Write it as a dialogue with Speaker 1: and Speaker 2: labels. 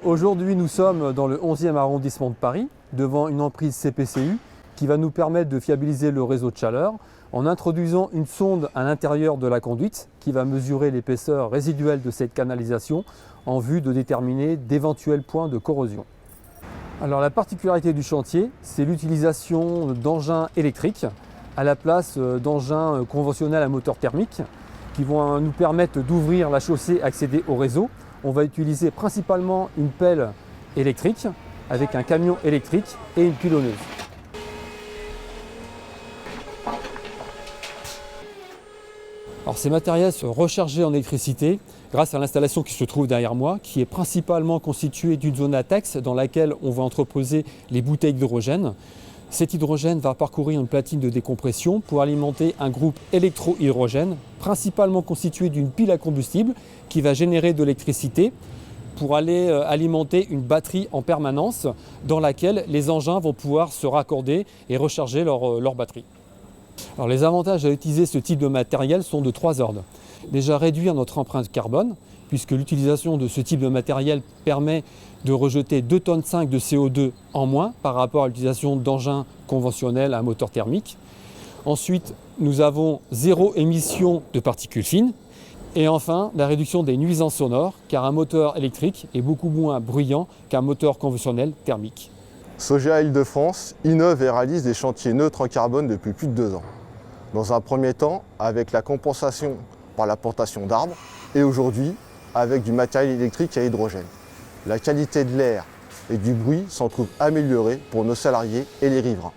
Speaker 1: Aujourd'hui, nous sommes dans le 11e arrondissement de Paris, devant une emprise CPCU qui va nous permettre de fiabiliser le réseau de chaleur en introduisant une sonde à l'intérieur de la conduite qui va mesurer l'épaisseur résiduelle de cette canalisation en vue de déterminer d'éventuels points de corrosion. Alors la particularité du chantier, c'est l'utilisation d'engins électriques à la place d'engins conventionnels à moteur thermique qui vont nous permettre d'ouvrir la chaussée, accéder au réseau. On va utiliser principalement une pelle électrique avec un camion électrique et une pilonneuse. Alors ces matériels sont rechargés en électricité grâce à l'installation qui se trouve derrière moi, qui est principalement constituée d'une zone latex dans laquelle on va entreposer les bouteilles d'hydrogène. Cet hydrogène va parcourir une platine de décompression pour alimenter un groupe électro-hydrogène, principalement constitué d'une pile à combustible qui va générer de l'électricité pour aller alimenter une batterie en permanence dans laquelle les engins vont pouvoir se raccorder et recharger leur batterie. Alors, les avantages à utiliser ce type de matériel sont de 3 ordres. Déjà réduire notre empreinte carbone, puisque l'utilisation de ce type de matériel permet de rejeter 2,5 tonnes de CO2 en moins par rapport à l'utilisation d'engins conventionnels à moteur thermique. Ensuite, nous avons 0 émission de particules fines. Et enfin, la réduction des nuisances sonores, car un moteur électrique est beaucoup moins bruyant qu'un moteur conventionnel thermique.
Speaker 2: Sogea Île-de-France innove et réalise des chantiers neutres en carbone depuis plus de 2 ans. Dans un premier temps, avec la compensation par la plantation d'arbres, et aujourd'hui, avec du matériel électrique à hydrogène. La qualité de l'air et du bruit s'en trouve améliorée pour nos salariés et les riverains.